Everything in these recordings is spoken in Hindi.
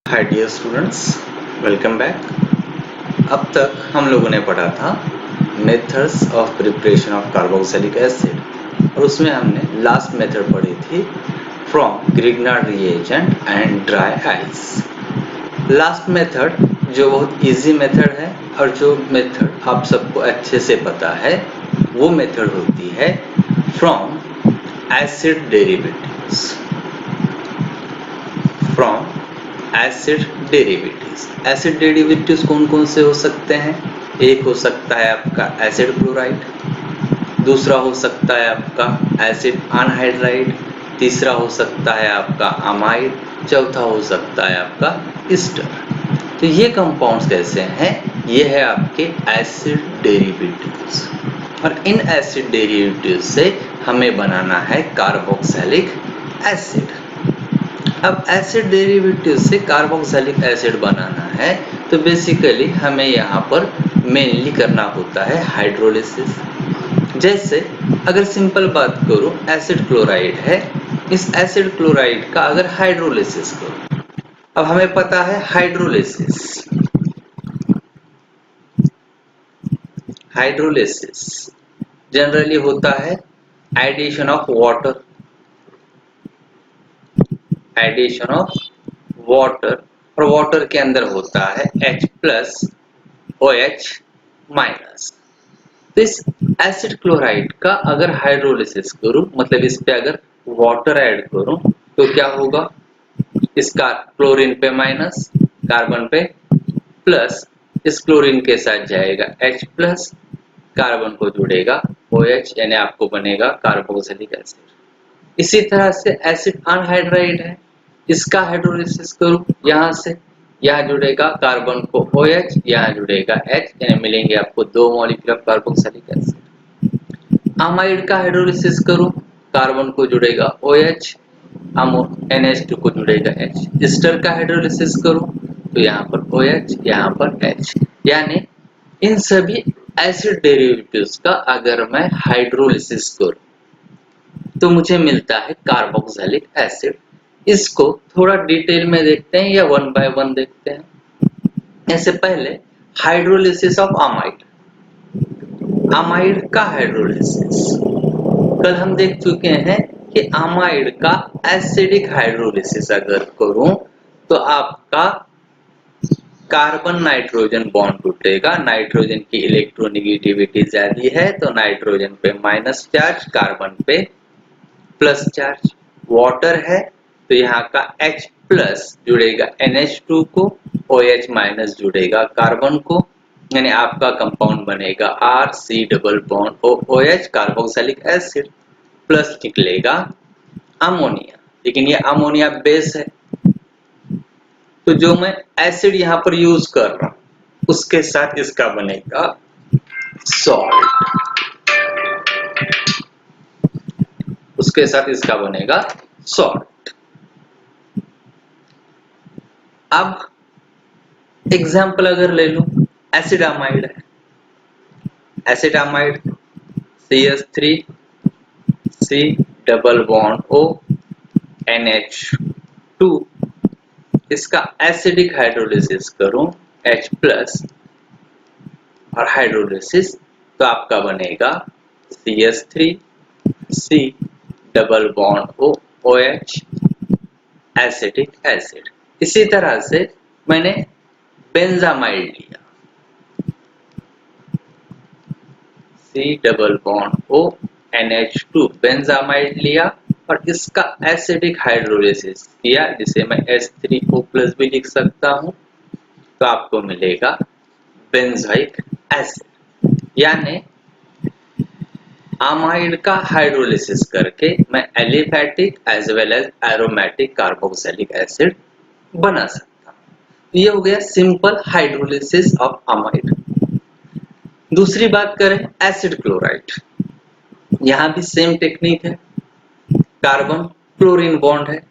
हाय डियर स्टूडेंट्स, वेलकम बैक। अब तक हम लोगों ने पढ़ा था methods of preparation of carboxylic acid और उसमें हमने लास्ट मेथड पढ़ी थी from Grignard reagent and dry ice. Last method जो बहुत इजी मेथड है और जो मेथड आप सबको अच्छे से पता है वो मेथड होती है from acid derivatives. From acid derivatives. Acid derivatives कौन कौन से हो सकते हैं? एक हो सकता है आपका एसिड क्लोराइड, दूसरा हो सकता है आपका एसिड अनहाइड्राइड, तीसरा हो सकता है आपका अमाइड, चौथा हो सकता है आपका ईस्टर। तो ये कंपाउंड्स कैसे हैं? ये है आपके एसिड डेरिवेटिव्स और इन एसिड डेरिवेटिव्स से हमें बनाना है कार्बोक्सिलिक एसिड। अब एसिड डेरिवेटिव से कार्बोक्सिलिक एसिड बनाना है तो बेसिकली हमें यहाँ पर मेनली करना होता है हाइड्रोलिसिस। जैसे अगर सिंपल बात करूँ, एसिड क्लोराइड है, इस एसिड क्लोराइड का अगर हाइड्रोलिसिस करूँ, अब हमें पता है हाइड्रोलिसिस जनरली होता है addition of water, addition of water, और वाटर के अंदर होता है H प्लस OH माइनस। तो इस एसिड क्लोराइड का अगर हाइड्रोलिसिस करूं, मतलब इस पे अगर वाटर ऐड करूं तो क्या होगा? इसका क्लोरीन पे माइनस, कार्बन पे प्लस, इस क्लोरीन के साथ जाएगा H प्लस, कार्बन को जुड़ेगा OH, यानी आपको बनेगा कार्बोक्सिलिक एसिड। इसी तरह से एसिड अनहाइड्राइड है, इसका हाइड्रोलिसिस करूं, यहाँ से यहाँ जुड़ेगा कार्बन को OH, यहाँ जुड़ेगा H, यानी मिलेंगे आपको दो molecule of carboxylic acid. Amide का हाइड्रोलिसिस करूं, कार्बन को जुड़ेगा OH, NH2 को जुड़ेगा H। ईस्टर का हाइड्रोलिसिस करूं तो यहाँ पर OH, यहाँ पर H, यानी इन सभी एसिड डेरिवेटिव्स का अगर मैं हाइड्रोलिसिस करूं तो मुझे मिलता है कार्बोक्सिलिक एसिड। इसको थोड़ा डिटेल में देखते हैं या वन बाय वन देखते हैं। ऐसे पहले हाइड्रोलिसिस ऑफ अमाइड। अमाइड का हाइड्रोलिसिस कल हम देख चुके हैं कि अमाइड का एसिडिक हाइड्रोलिसिस अगर करूं तो आपका कार्बन नाइट्रोजन बॉन्ड टूटेगा। नाइट्रोजन की इलेक्ट्रोनेगेटिविटी ज्यादा है तो नाइट्रोजन पे माइनस चार्ज, कार्बन पे प्लस चार्ज। वाटर है तो यहाँ का H प्लस जुड़ेगा NH2 को, OH माइनस जुड़ेगा कार्बन को, यानी आपका कंपाउंड बनेगा RC double bond OH carboxylic acid, plus निकलेगा अमोनिया। लेकिन ये अमोनिया बेस है तो जो मैं एसिड यहाँ पर यूज कर रहा हूँ उसके साथ इसका बनेगा सॉल्ट, उसके साथ इसका बनेगा सॉल्ट। अब एग्जाम्पल अगर ले लूं, एसिड अमाइड है, acid amide CH3 C double bond O NH2, इसका एसिडिक हाइड्रोलिसिस करूं H प्लस और हाइड्रोलिसिस तो आपका बनेगा CH3 C double bond O OH acidic acid. इसी तरह से मैंने बेंजामाइड लिया, C double bond O NH2 benzamide लिया और इसका एसिडिक हाइड्रोलिसिस किया, जिसे मैं H3O प्लस भी लिख सकता हूं, तो आपको मिलेगा बेंजोइक एसिड। यानी अमाइड का हाइड्रोलिसिस करके मैं aliphatic as well as aromatic carboxylic acid बना सकता हूं। ये हो गया सिंपल हाइड्रोलिसिस ऑफ अमाइड। दूसरी बात करें एसिड क्लोराइड, यहाँ भी सेम टेक्निक है। कार्बन क्लोरीन बॉन्ड है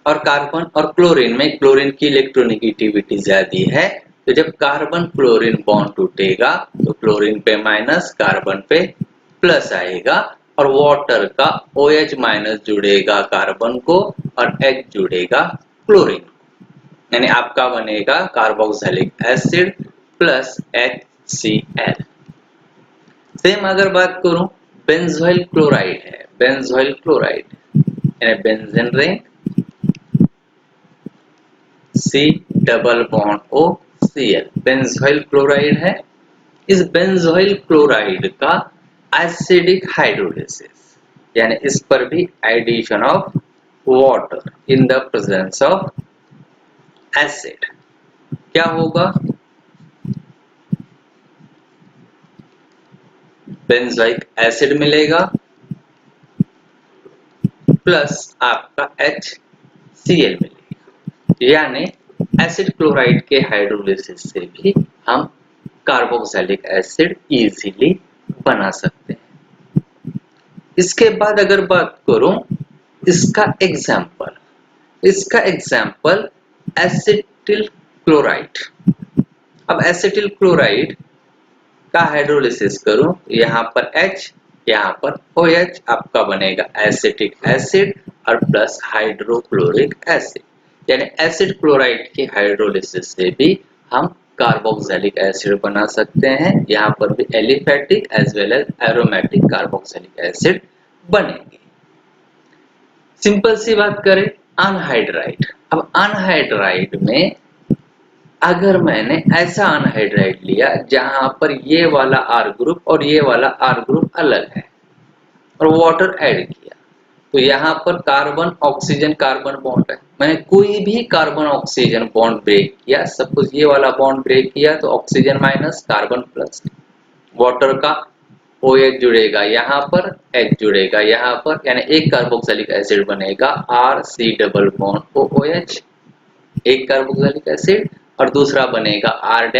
और कार्बन और क्लोरीन में क्लोरीन की इलेक्ट्रोनेगेटिविटी ज्यादा है, तो जब कार्बन क्लोरीन बॉन्ड टूटेगा तो क्लोरीन पे माइनस, कार्बन पे प्लस आएगा और वाटर का OH माइनस जुड़ेगा कार्बन को और H जुड़ेगा क्लोरीन को। यानी आपका बनेगा carboxylic acid plus HCl। Same अगर बात करूं बेंजोइल क्लोराइड है, बेंजोइल क्लोराइड यानी benzene ring C double bond O Cl, benzoyl chloride है। इस बेंजोइल क्लोराइड का एसिडिक हाइड्रोलिसिस यानी इस पर भी addition of water in the presence of acid क्या होगा, बेंजोइक एसिड मिलेगा प्लस आपका HCl मिलेगा। यानी एसिड क्लोराइड के हाइड्रोलिसिस से भी हम कार्बोक्सिलिक एसिड इजीली बना सकते हैं। इसके बाद अगर बात करूं इसका एग्जाम्पल एसिटिल क्लोराइड। अब एसिटिल क्लोराइड का हाइड्रोलिसिस करूं, यहाँ पर H यहाँ पर OH, आपका बनेगा एसिटिक एसिड और प्लस हाइड्रोक्लोरिक एसिड। यानी एसिड क्लोराइड के हाइड्रोलिसिस से भी हम कार्बोक्सिलिक एसिड बना सकते हैं। यहाँ पर भी aliphatic as well as aromatic carboxylic acid बनेंगे। सिंपल सी बात करें अनहाइड्राइड। अब अनहाइड्राइड में अगर मैंने ऐसा अनहाइड्राइड लिया जहां पर ये वाला R ग्रुप और ये वाला R ग्रुप अलग है और वाटर ऐड किया, तो यहाँ पर कार्बन ऑक्सीजन कार्बन बॉन्ड है। मैंने कोई भी कार्बन ऑक्सीजन बॉन्ड ब्रेक किया, सपोज ये वाला बॉन्ड ब्रेक किया तो oxygen minus carbon plus, water का OH जुड़ेगा यहाँ पर, H जुड़ेगा यहाँ पर, यानी एक कार्बोक्सिलिक एसिड बनेगा RC डबल बॉन्ड OH, एक कार्बोक्सिलिक एसिड, और दूसरा बनेगा R'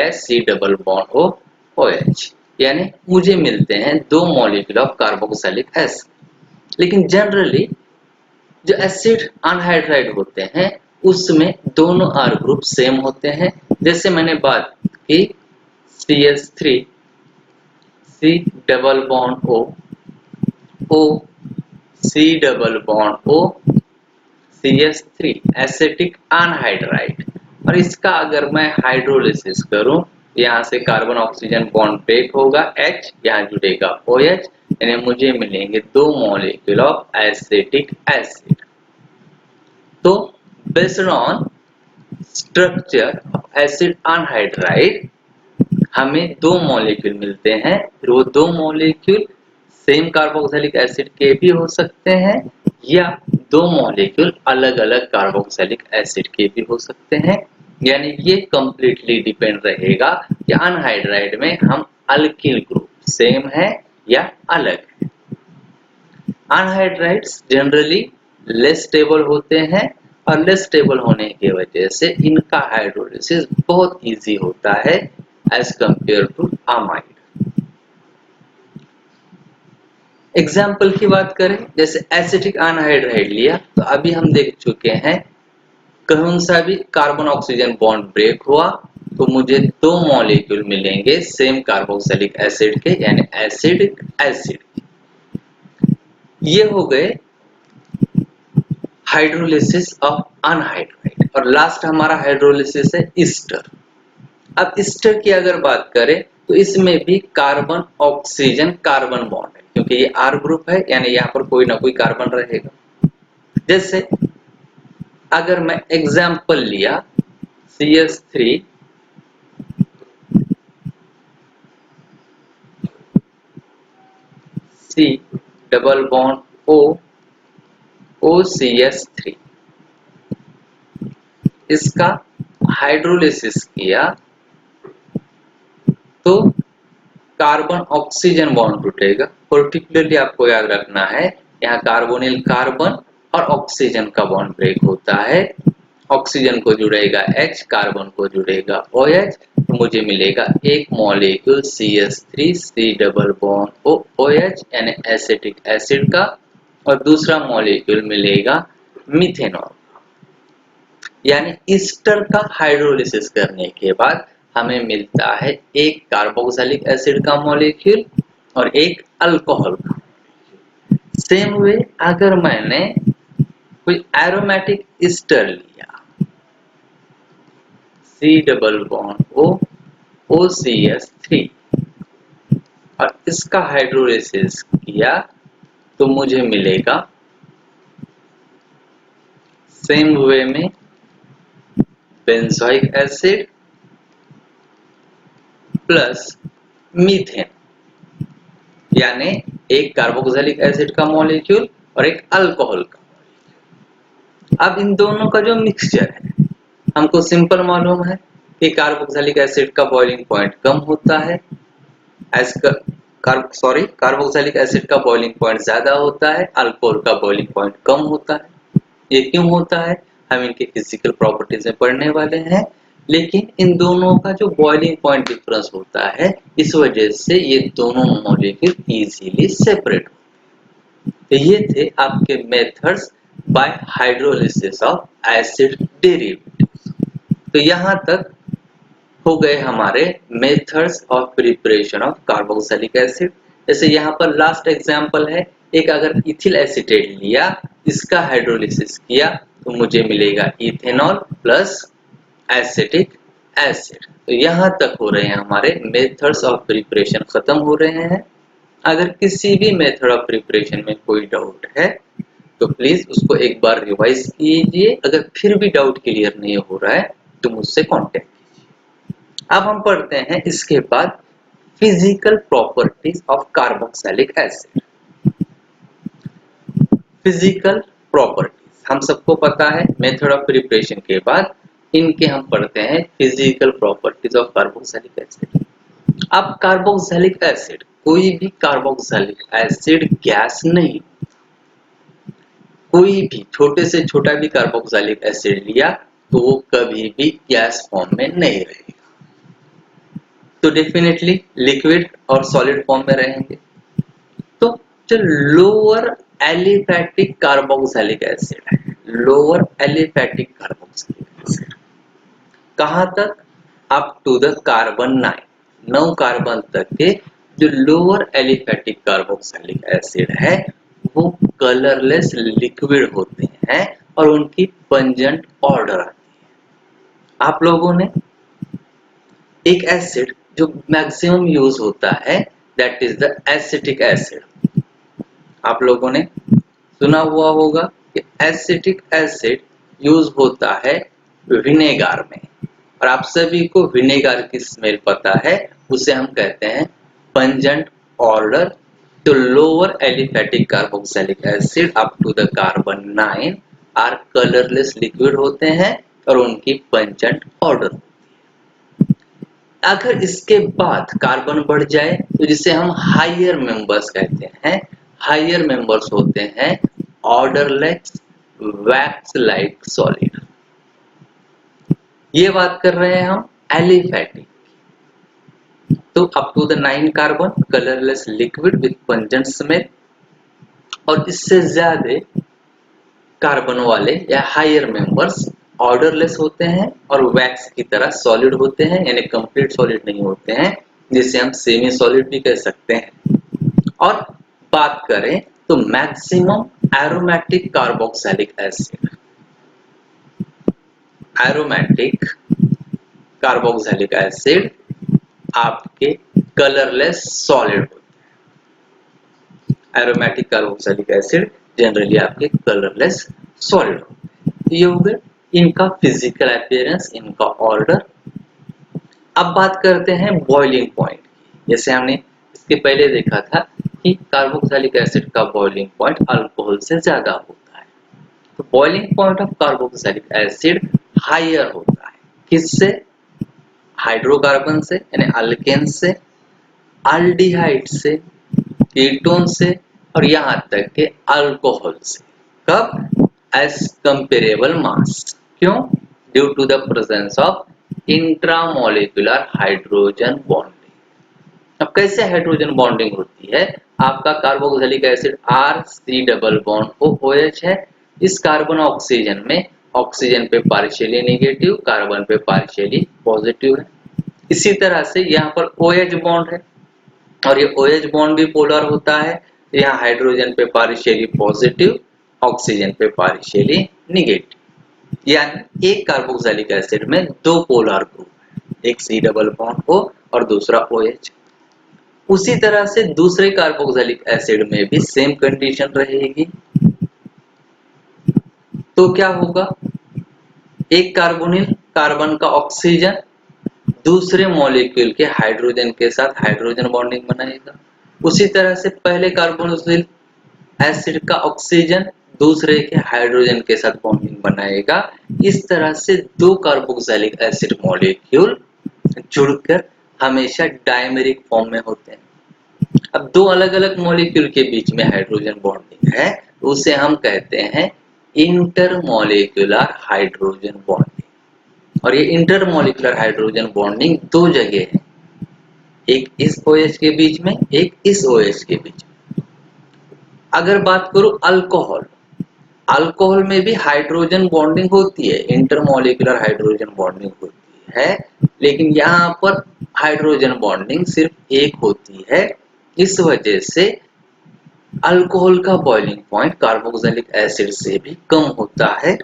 डबल बॉन्ड OH। यानी मुझे मिलते हैं दो मॉलिक्यूल ऑफ कार्बोक्सिलिक एसिड। लेकिन जनरली जो एसिड अनहाइड्राइड होते हैं उसमें दोनों R ग्रुप सेम होते हैं। जैसे मैंने बात की CH3 C double bond O C double bond O CH3 acetic anhydride, और इसका अगर मैं हाइड्रोलिसिस करूं, यहाँ से कार्बन ऑक्सीजन बॉन्ड ब्रेक होगा, H यहाँ जुड़ेगा OH, यानी मुझे मिलेंगे दो मॉलिक्यूल ऑफ एसिटिक एसिड। तो based on structure of acid anhydride हमें दो मॉलिक्यूल मिलते हैं। फिर वो दो मॉलिक्यूल सेम कार्बोक्सिलिक एसिड के भी हो सकते हैं या दो मॉलिक्यूल अलग अलग कार्बोक्सिलिक एसिड के भी हो सकते हैं। यानी ये कंप्लीटली डिपेंड रहेगा कि अनहाइड्राइड में हम अल्किल ग्रुप सेम है या अलग है। अनहाइड्राइड्स जनरली लेस स्टेबल होते हैं और लेस स्टेबल होने की वजह से इनका हाइड्रोलिसिस बहुत इजी होता है as compare to amide. Example की बात करें, जैसे एसिटिक अनहाइड्राइड लिया तो अभी हम देख चुके हैं कौन सा भी कार्बन ऑक्सीजन बॉन्ड ब्रेक हुआ तो मुझे दो मॉलिक्यूल मिलेंगे सेम कार्बोक्सिलिक एसिड के, यानी एसिडिक एसिड। ये हो गए हाइड्रोलिसिस ऑफ अनहाइड्राइड। और लास्ट हमारा हाइड्रोलिसिस है ईस्टर। अब ईस्टर की अगर बात करें तो इसमें भी कार्बन ऑक्सीजन कार्बन बॉन्ड है, क्योंकि ये R ग्रुप है यानी यहाँ पर कोई ना कोई कार्बन रहेगा। जैसे अगर मैं एग्जाम्पल लिया CH3 C double bond O OCH3, इसका हाइड्रोलिसिस किया तो कार्बन ऑक्सीजन बॉन्ड टूटेगा। पर्टिकुलरली आपको याद रखना है यहाँ कार्बोनिल कार्बन और ऑक्सीजन का बॉन्ड ब्रेक होता है। ऑक्सीजन को जुड़ेगा H, कार्बन को जुड़ेगा OH, तो मुझे मिलेगा एक molecule CH3 C double bond OH यानी एसिटिक एसिड का, और दूसरा मॉलिक्यूल मिलेगा मिथेनॉल। यानी ईस्टर का हाइड्रोलिसिस करने के बाद हमें मिलता है एक कार्बोक्सिलिक एसिड का मॉलिक्यूल और एक अल्कोहल का। सेम वे अगर मैंने कोई एरोमेटिक ईस्टर लिया C double bond O OCS3 और इसका हाइड्रोलिसिस किया तो मुझे मिलेगा सेम वे में बेंजोइक एसिड प्लस मीथेन, यानी एक कार्बोक्सिलिक एसिड का मॉलिक्यूल और एक अल्कोहल का। अब इन दोनों का जो मिक्सचर है, हमको सिंपल मालूम है कि कार्बोक्सिलिक एसिड का बॉइलिंग पॉइंट कम होता है, कार्बोक्सिलिक एसिड का बॉइलिंग पॉइंट ज्यादा होता है, अल्कोहल का बॉइलिंग पॉइंट कम होता है। ये क्यों होता है हम इनके फिजिकल प्रॉपर्टीज में पढ़ने वाले हैं, लेकिन इन दोनों का जो बॉइलिंग पॉइंट डिफरेंस होता है, इस वजह से ये दोनों मॉलिक्यूल इजीली सेपरेट होते हैं। तो ये थे आपके methods by hydrolysis of acid derivatives. तो यहाँ तक हो गए हमारे methods of preparation of carboxylic acid. जैसे यहाँ पर लास्ट एग्जांपल है, एक अगर इथिल एसीटेट लिया, इसका हाइड्रोलिसिस किया तो मुझे मिलेगा इथेनॉल प्लस एसिटिक एसिड। तो यहाँ तक हो रहे हैं हमारे मेथड्स ऑफ प्रिपरेशन खत्म हो रहे हैं। अगर किसी भी मेथड ऑफ प्रिपरेशन में कोई डाउट है तो प्लीज उसको एक बार रिवाइज कीजिए। अगर फिर भी डाउट क्लियर नहीं हो रहा है तो मुझसे कांटेक्ट कीजिए। अब हम पढ़ते हैं इसके बाद physical properties of carboxylic acid. Physical properties हम सबको पता है, मेथड ऑफ प्रिपरेशन के बाद इनके हम पढ़ते हैं physical properties of carboxylic acid. अब कार्बोक्सिलिक एसिड, कोई भी कार्बोक्सिलिक एसिड गैस नहीं, कोई भी छोटे से छोटा भी कार्बोक्सिलिक एसिड लिया तो वो कभी भी गैस फॉर्म में नहीं रहेगा, तो डेफिनेटली लिक्विड और सॉलिड फॉर्म में रहेंगे। तो जो लोअर एलिफैटिक कार्बोक्सिलिक एसिड है, लोअर एलिफैटिक कार्बोक्सिलिक एसिड कहाँ तक, up to the carbon 9 carbon तक के जो लोअर एलिफैटिक कार्बोक्सिलिक एसिड है वो कलरलेस लिक्विड होते हैं और उनकी पंजेंट ऑर्डर आती है। आप लोगों ने एक एसिड जो मैक्सिमम यूज होता है that is the acetic acid. आप लोगों ने सुना हुआ होगा कि एसिटिक एसिड यूज होता है विनेगार में, और आप सभी को विनेगार की स्मेल पता है, उसे हम कहते हैं पंजेंट ऑर्डर। तो lower aliphatic carboxylic acid up to the carbon 9 are colourless liquid होते हैं और उनकी पंजेंट ऑर्डर। अगर इसके बाद कार्बन बढ़ जाए तो जिसे हम हायर मेंबर्स कहते हैं, हायर मेंबर्स होते हैं ऑर्डरलेस वैक्स लाइक सॉलिड। ये बात कर रहे हैं हम एलिफैटिक। तो up to the 9 carbon colourless liquid with pungent smell, और इससे ज्यादा कार्बन वाले या हायर मेंबर्स ऑर्डरलेस होते हैं और वैक्स की तरह सॉलिड होते हैं, यानी कंप्लीट सॉलिड नहीं होते हैं, जिसे हम सेमी सॉलिड भी कह सकते हैं। और बात करें तो maximum aromatic carboxylic acid, aromatic carboxylic acid आपके कलरलेस सॉलिड होते हैं। एरोमेटिक कार्बोक्सिलिक एसिड जनरली आपके कलरलेस सॉलिड होते हैं। ये हो गए इनका फिजिकल अपीयरेंस, इनका ऑर्डर। अब बात करते हैं बॉइलिंग पॉइंट की। जैसे हमने इसके पहले देखा था कि कार्बोक्सिलिक एसिड का बॉइलिंग पॉइंट अल्कोहल से ज्यादा होता है, तो boiling point of carboxylic acid higher होता है। किससे, हाइड्रोकार्बन से यानी अल्केन से, अल्डिहाइड से, कीटोन से और यहाँ तक के अल्कोहल से। कब, एज कंपेरेबल मास। क्यों, due to the presence of intramolecular hydrogen bonding. अब कैसे हाइड्रोजन बॉन्डिंग होती है, आपका carboxylic acid R C double bond OH है, इस कार्बन ऑक्सीजन में ऑक्सीजन पे पार्शियली नेगेटिव, कार्बन पे पार्शियली पॉजिटिव है। इसी तरह से यहाँ पर OH बॉन्ड है और ये OH बॉन्ड भी पोलर होता है, यहाँ हाइड्रोजन पे पार्शियली पॉजिटिव, ऑक्सीजन पे पार्शियली नेगेटिव। यानी एक कार्बोक्सिलिक एसिड में दो पोलर ग्रुप है, एक C डबल बॉन्ड O और दूसरा OH। उसी तरह से दूसरे कार्बोक्सिलिक एसिड में भी सेम कंडीशन रहेगी। तो क्या होगा, एक कार्बोनिल कार्बन का ऑक्सीजन दूसरे मॉलिक्यूल के हाइड्रोजन के साथ हाइड्रोजन बॉन्डिंग बनाएगा। उसी तरह से पहले कार्बोक्सिलिक एसिड का ऑक्सीजन दूसरे के हाइड्रोजन के साथ बॉन्डिंग बनाएगा। इस तरह से दो कार्बोक्सिलिक एसिड मॉलिक्यूल जुड़कर हमेशा डायमेरिक फॉर्म में होते हैं। अब दो अलग अलग मॉलिक्यूल के बीच में हाइड्रोजन बॉन्डिंग है, तो उसे हम कहते हैं इंटरमॉलिक्यूलर हाइड्रोजन बॉन्डिंग। और ये इंटरमॉलिक्यूलर हाइड्रोजन बॉन्डिंग दो जगह है, एक इस OH के बीच में, एक इस OH के बीच में। अगर बात करूं अल्कोहल, अल्कोहल में भी हाइड्रोजन बॉन्डिंग होती है, इंटरमॉलिक्यूलर हाइड्रोजन बॉन्डिंग होती है, लेकिन यहाँ पर हाइड्रोजन बॉन्डिंग सिर्फ एक होती है। इस वजह से अल्कोहल का बॉइलिंग पॉइंट कार्बोक्सिलिक एसिड से भी कम होता है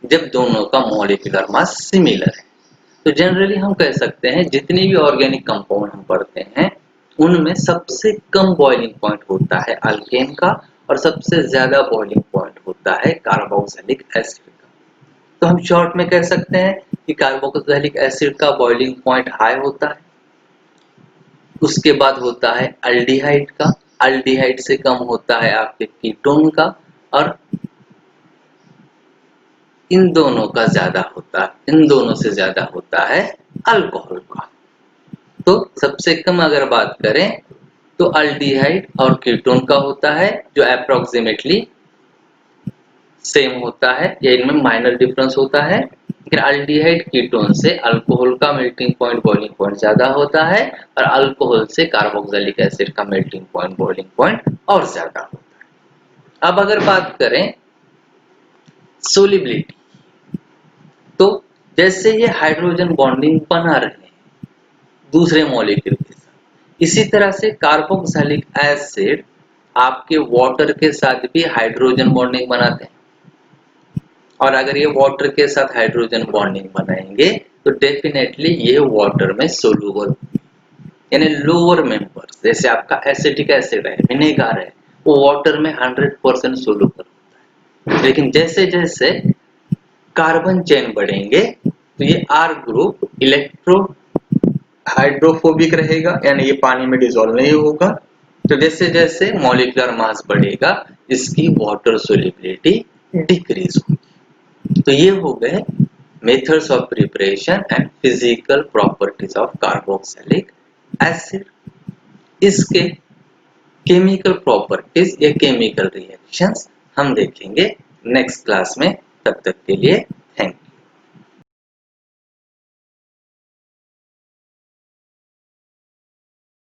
जब दोनों का मॉलिक्यूलर मास सिमिलर है। तो जनरली हम कह सकते हैं जितनी भी ऑर्गेनिक कंपाउंड हम पढ़ते हैं उनमें सबसे कम बॉइलिंग पॉइंट होता है अल्केन का और सबसे ज्यादा बॉइलिंग पॉइंट होता है कार्बोक्सिलिक एसिड का। तो हम शॉर्ट में कह सकते हैं कि कार्बोक्सिलिक एसिड का बॉइलिंग पॉइंट हाई होता है। उसके बाद होता है अल्डिहाइड का, अल्डिहाइड से कम होता है आपके कीटोन का, और इन दोनों का ज्यादा होता है, इन दोनों से ज्यादा होता है अल्कोहल का। तो सबसे कम अगर बात करें तो अल्डिहाइड और कीटोन का होता है, जो अप्रोक्सीमेटली सेम होता है या इनमें माइनर डिफरेंस होता है। लेकिन अल्डिहाइड कीटोन से अल्कोहल का मेल्टिंग पॉइंट बॉइलिंग पॉइंट ज्यादा होता है और अल्कोहल से कार्बोक्सिलिक एसिड का मेल्टिंग पॉइंट बॉइलिंग पॉइंट और ज्यादा होता है। अब अगर बात करें सोलिबिलिटी, तो जैसे ये हाइड्रोजन बॉन्डिंग बना रहे हैं दूसरे मॉलिक्यूल के साथ, इसी तरह से कार्बोक्सिलिक एसिड आपके वाटर के साथ भी हाइड्रोजन बॉन्डिंग बनाते हैं। और अगर ये वाटर के साथ हाइड्रोजन बॉन्डिंग बनाएंगे तो डेफिनेटली ये वाटर में सोलूबल, यानी लोअर मेंबर्स, जैसे आपका एसिटिक एसिड है, विनेगर है, वो वाटर में 100% सोलूबल होता है। लेकिन जैसे जैसे कार्बन चेन बढ़ेंगे तो ये R ग्रुप इलेक्ट्रो हाइड्रोफोबिक रहेगा, यानी ये पानी में डिसॉल्व नहीं होगा। तो जैसे जैसे मॉलिक्यूलर मास बढ़ेगा इसकी वाटर सोलिबिलिटी डिक्रीज होगी। तो ये हो गए methods of preparation and physical properties of carboxylic acid. इसके केमिकल प्रॉपर्टीज या केमिकल रिएक्शंस हम देखेंगे नेक्स्ट क्लास में। तब तक के लिए थैंक यू।